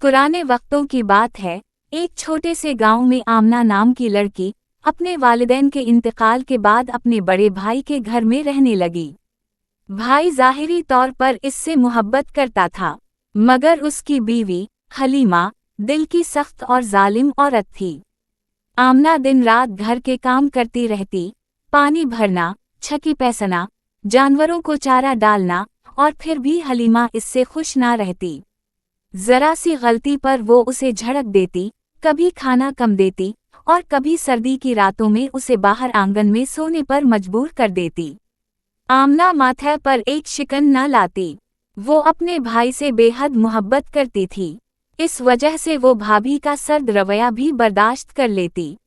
पुराने वक्तों की बात है, एक छोटे से गांव में आमना नाम की लड़की अपने वालिदैन के इंतकाल के बाद अपने बड़े भाई के घर में रहने लगी। भाई ज़ाहिरी तौर पर इससे मोहब्बत करता था, मगर उसकी बीवी हलीमा दिल की सख्त और जालिम औरत थी। आमना दिन रात घर के काम करती रहती, पानी भरना, छकी पैसना, जानवरों को चारा डालना, और फिर भी हलीमा इससे खुश ना रहती। जरा सी गलती पर वो उसे झड़क देती, कभी खाना कम देती और कभी सर्दी की रातों में उसे बाहर आंगन में सोने पर मजबूर कर देती। आमना माथे पर एक शिकन न लाती। वो अपने भाई से बेहद मोहब्बत करती थी, इस वजह से वो भाभी का सर्द रवैया भी बर्दाश्त कर लेती।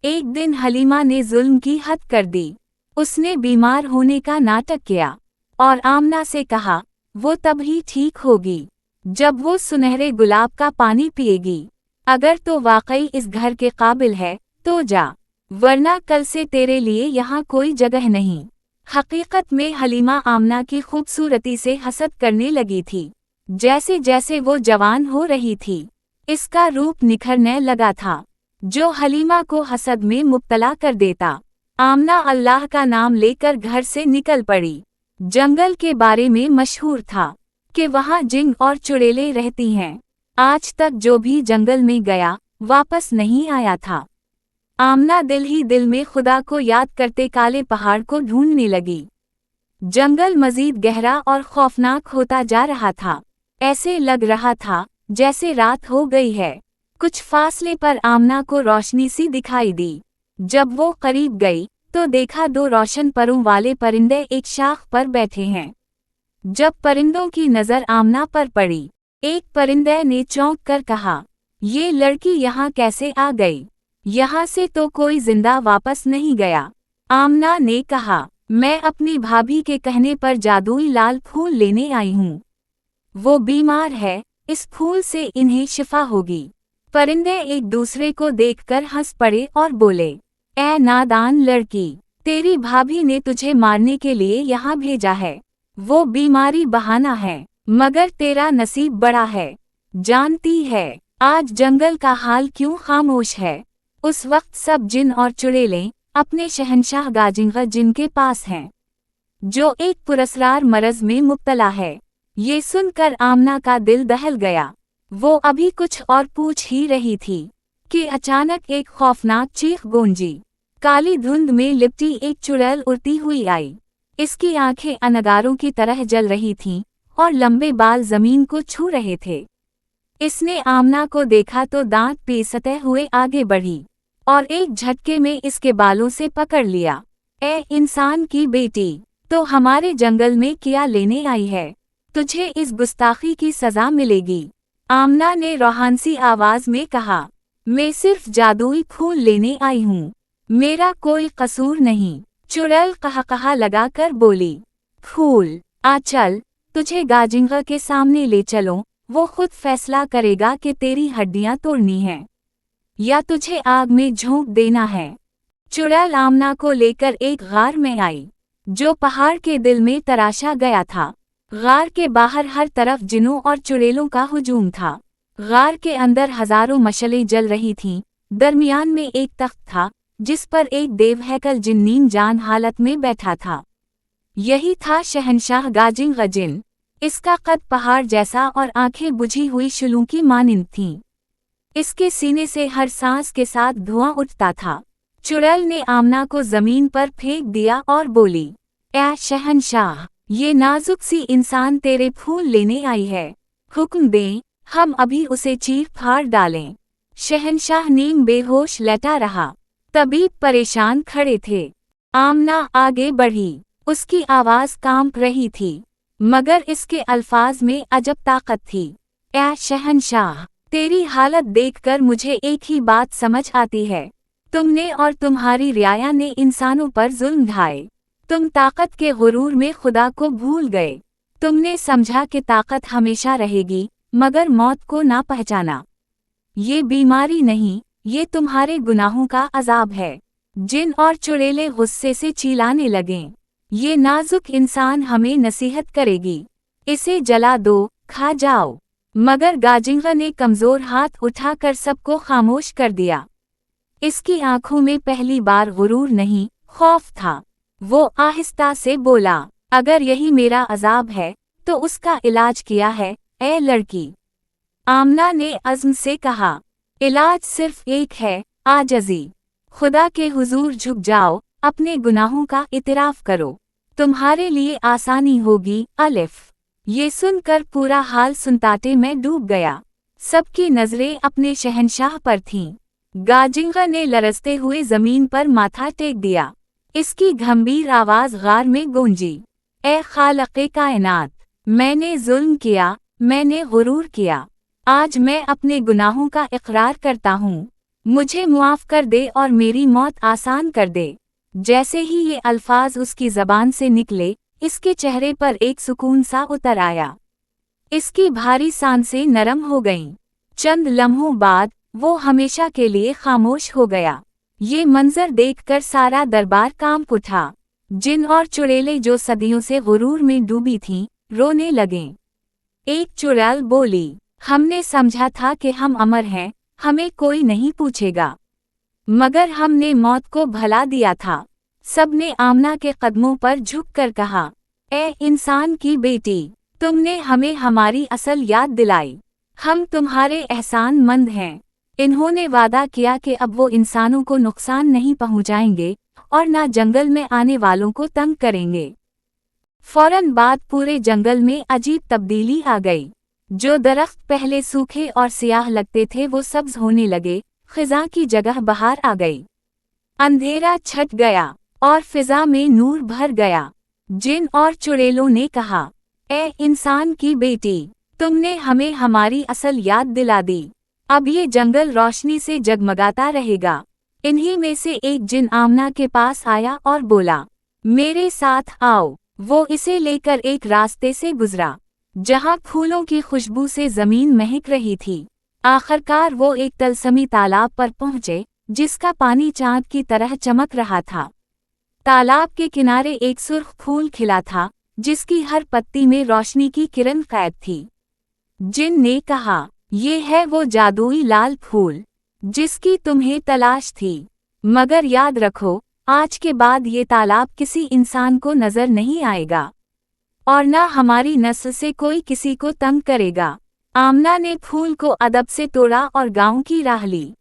एक दिन हलीमा ने जुल्म की हद कर दी। उसने बीमार होने का नाटक किया और आमना से कहा वो तब ही ठीक होगी जब वो सुनहरे गुलाब का पानी पिएगी। अगर तो वाकई इस घर के काबिल है तो जा, वरना कल से तेरे लिए यहाँ कोई जगह नहीं। हकीकत में हलीमा आमना की खूबसूरती से हसद करने लगी थी। जैसे जैसे वो जवान हो रही थी, इसका रूप निखरने लगा था, जो हलीमा को हसद में मुब्तला कर देता। आमना अल्लाह का नाम लेकर घर से निकल पड़ी। जंगल के बारे में मशहूर था कि वहाँ जिन और चुड़ैलें रहती हैं। आज तक जो भी जंगल में गया वापस नहीं आया था। आमना दिल ही दिल में खुदा को याद करते काले पहाड़ को ढूंढने लगी। जंगल मजीद गहरा और खौफनाक होता जा रहा था। ऐसे लग रहा था जैसे रात हो गई है। कुछ फासले पर आमना को रोशनी सी दिखाई दी। जब वो करीब गई तो देखा दो रोशन परों वाले परिंदे एक शाख पर बैठे हैं। जब परिंदों की नज़र आमना पर पड़ी, एक परिंदे ने चौंक कर कहा, ये लड़की यहाँ कैसे आ गई? यहाँ से तो कोई जिंदा वापस नहीं गया। आमना ने कहा, मैं अपनी भाभी के कहने पर जादुई लाल फूल लेने आई हूँ। वो बीमार है, इस फूल से इन्हें शिफा होगी। परिंदे एक दूसरे को देखकर हंस पड़े और बोले, ए नादान लड़की, तेरी भाभी ने तुझे मारने के लिए यहाँ भेजा है। वो बीमारी बहाना है, मगर तेरा नसीब बड़ा है। जानती है आज जंगल का हाल क्यों खामोश है? उस वक्त सब जिन और चुड़ैलें अपने शहंशाह गाजिंगा जिन के पास हैं, जो एक पुरस्कार मरज में मुब्तला है। ये सुनकर आमना का दिल दहल गया। वो अभी कुछ और पूछ ही रही थी कि अचानक एक खौफनाक चीख गूंजी। काली धुंध में लिपटी एक चुड़ैल उड़ती हुई आई। इसकी आंखें अनगारों की तरह जल रही थीं और लंबे बाल जमीन को छू रहे थे। इसने आमना को देखा तो दांत पीसते हुए आगे बढ़ी और एक झटके में इसके बालों से पकड़ लिया। ए इंसान की बेटी, तो हमारे जंगल में क्या लेने आई है? तुझे इस गुस्ताखी की सजा मिलेगी। आमना ने रूहानी आवाज में कहा, मैं सिर्फ जादुई फूल लेने आई हूँ, मेरा कोई कसूर नहीं। चुड़ैल कहा लगाकर बोली, फूल? आ चल, तुझे गाजिंगा के सामने ले चलो, वो खुद फैसला करेगा कि तेरी हड्डियां तोड़नी हैं या तुझे आग में झोंक देना है। चुड़ैल आमना को लेकर एक गार में आई, जो पहाड़ के दिल में तराशा गया था। गार के बाहर हर तरफ जिनों और चुड़ैलों का हुजूम था। गार के अंदर हजारों मशलें जल रही थीं। दरमियान में एक तख्त था, जिस पर एक देव हैकल जिन्नीम जान हालत में बैठा था। यही था शहंशाह गाजिंगा जिन। इसका कद पहाड़ जैसा और आंखें बुझी हुई शुलूं की मानिंद थीं। इसके सीने से हर सांस के साथ धुआं उठता था। चुड़ैल ने आमना को जमीन पर फेंक दिया और बोली, ए शहंशाह, ये नाजुक सी इंसान तेरे फूल लेने आई है। हुक्म दे, हम अभी उसे चीर फाड़ डालें। शहंशाह नीम बेहोश लेटा रहा। तबीब परेशान खड़े थे। आमना आगे बढ़ी। उसकी आवाज कांप रही थी, मगर इसके अल्फाज में अजब ताकत थी। ए शहंशाह, तेरी हालत देखकर मुझे एक ही बात समझ आती है। तुमने और तुम्हारी रियाया ने इंसानों पर जुल्म ढाए। तुम ताकत के गुरूर में खुदा को भूल गए। तुमने समझा कि ताकत हमेशा रहेगी, मगर मौत को ना पहचाना। ये बीमारी नहीं, ये तुम्हारे गुनाहों का अजाब है। जिन और चुड़ैलें गुस्से से चिल्लाने लगें। ये नाजुक इंसान हमें नसीहत करेगी। इसे जला दो, खा जाओ। मगर गाजिंगा ने कमजोर हाथ उठाकर सबको खामोश कर दिया। इसकी आंखों में पहली बार गुरूर नहीं, खौफ था। वो आहिस्ता से बोला, अगर यही मेरा अजाब है तो उसका इलाज किया है, ए लड़की? आमना ने अज़्म से कहा, इलाज सिर्फ एक है, आजज़ी। खुदा के हुजूर झुक जाओ, अपने गुनाहों का इतराफ करो, तुम्हारे लिए आसानी होगी। अलिफ। ये सुनकर पूरा हाल सुनताटे में डूब गया। सबकी नजरें अपने शहंशाह पर थीं। गाजिंगा ने लरजते हुए जमीन पर माथा टेक दिया। इसकी गंभीर आवाज गार में गूंजी, ए खालिक़े कायनात, मैंने जुल्म किया, मैंने गुरूर किया। आज मैं अपने गुनाहों का इकरार करता हूँ, मुझे मुआफ कर दे और मेरी मौत आसान कर दे। जैसे ही ये अल्फाज उसकी ज़बान से निकले, इसके चेहरे पर एक सुकून सा उतर आया। इसकी भारी सांसें नरम हो गईं। चंद लम्हों बाद वो हमेशा के लिए खामोश हो गया। ये मंजर देखकर सारा दरबार कांप उठा। जिन और चुड़ैलें जो सदियों से गुरूर में डूबी थीं, रोने लगें। एक चुड़ैल बोली, हमने समझा था कि हम अमर हैं, हमें कोई नहीं पूछेगा, मगर हमने मौत को भला दिया था। सबने आमना के कदमों पर झुककर कहा, ए इंसान की बेटी, तुमने हमें हमारी असल याद दिलाई। हम तुम्हारे एहसानमंद हैं। इन्होंने वादा किया कि अब वो इंसानों को नुकसान नहीं पहुंचाएंगे और ना जंगल में आने वालों को तंग करेंगे। फौरन बाद पूरे जंगल में अजीब तब्दीली आ गई। जो दरख्त पहले सूखे और सियाह लगते थे वो सब्ज होने लगे, खिज़ा की जगह बहार आ गई। अंधेरा छट गया और फिजा में नूर भर गया। जिन और चुड़ैलों ने कहा, ए इंसान की बेटी, तुमने हमें हमारी असल याद दिला दी। अब ये जंगल रोशनी से जगमगाता रहेगा। इन्हीं में से एक जिन आमना के पास आया और बोला, मेरे साथ आओ। वो इसे लेकर एक रास्ते से गुजरा, जहाँ फूलों की खुशबू से जमीन महक रही थी। आखिरकार वो एक तलसमी तालाब पर पहुँचे, जिसका पानी चांद की तरह चमक रहा था। तालाब के किनारे एक सुर्ख फूल खिला था, जिसकी हर पत्ती में रोशनी की किरण कैद थी। जिन ने कहा, ये है वो जादुई लाल फूल जिसकी तुम्हें तलाश थी। मगर याद रखो, आज के बाद ये तालाब किसी इंसान को नजर नहीं आएगा और ना हमारी नस्ल से कोई किसी को तंग करेगा। आमना ने फूल को अदब से तोड़ा और गांव की राह ली।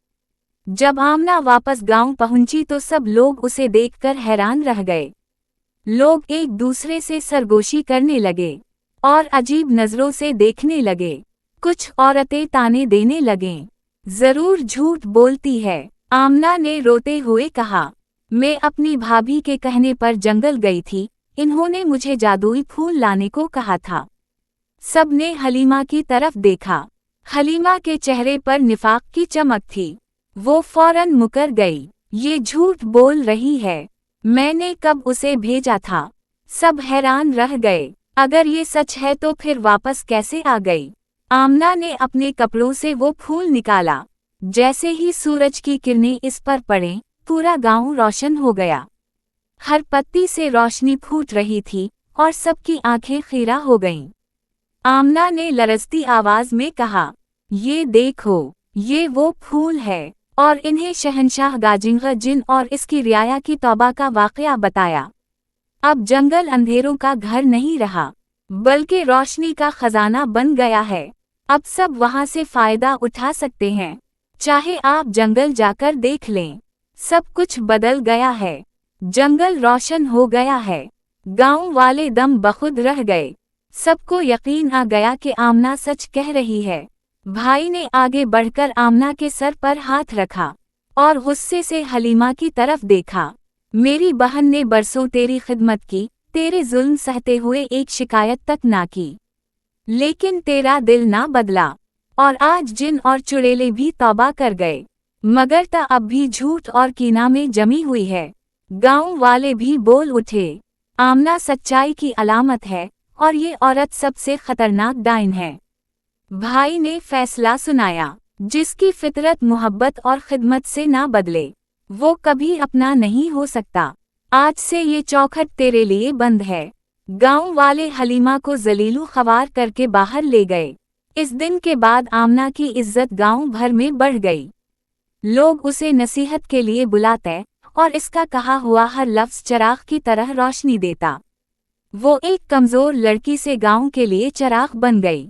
जब आमना वापस गांव पहुंची तो सब लोग उसे देखकर हैरान रह गए। लोग एक दूसरे से सरगोशी करने लगे और अजीब नजरों से देखने लगे। कुछ औरतें ताने देने लगें, जरूर झूठ बोलती है। आमना ने रोते हुए कहा, मैं अपनी भाभी के कहने पर जंगल गई थी, इन्होंने मुझे जादुई फूल लाने को कहा था। सबने हलीमा की तरफ देखा। हलीमा के चेहरे पर निफाक की चमक थी। वो फौरन मुकर गई। ये झूठ बोल रही है, मैंने कब उसे भेजा था? सब हैरान रह गए। अगर ये सच है तो फिर वापस कैसे आ गई? आमना ने अपने कपड़ों से वो फूल निकाला। जैसे ही सूरज की किरणें इस पर पड़े, पूरा गांव रोशन हो गया। हर पत्ती से रोशनी फूट रही थी और सबकी आंखें खीरा हो गईं। आमना ने लरजती आवाज में कहा, ये देखो, ये वो फूल है। और इन्हें शहंशाह गाजिंगा जिन और इसकी रियाया की तौबा का वाक़या बताया। अब जंगल अंधेरों का घर नहीं रहा, बल्कि रोशनी का खजाना बन गया है। अब सब वहां से फायदा उठा सकते हैं। चाहे आप जंगल जाकर देख लें, सब कुछ बदल गया है। जंगल रोशन हो गया है। गांव वाले दम बखुद रह गए। सबको यकीन आ गया कि आमना सच कह रही है। भाई ने आगे बढ़कर आमना के सर पर हाथ रखा और गुस्से से हलीमा की तरफ देखा। मेरी बहन ने बरसों तेरी खिदमत की, तेरे जुल्म सहते हुए एक शिकायत तक ना की, लेकिन तेरा दिल ना बदला और आज जिन और चुड़ैलें भी तौबा कर गए, मगर ता अब भी झूठ और कीना में जमी हुई है। गांव वाले भी बोल उठे, आमना सच्चाई की अलामत है और ये औरत सबसे खतरनाक डाइन है। भाई ने फैसला सुनाया, जिसकी फितरत मोहब्बत और खिदमत से ना बदले, वो कभी अपना नहीं हो सकता। आज से ये चौखट तेरे लिए बंद है। गांव वाले हलीमा को जलीलू ख्वार करके बाहर ले गए। इस दिन के बाद आमना की इज्जत गांव भर में बढ़ गई। लोग उसे नसीहत के लिए बुलाते और इसका कहा हुआ हर लफ्ज़ चिराग की तरह रोशनी देता। वो एक कमज़ोर लड़की से गांव के लिए चिराग बन गई।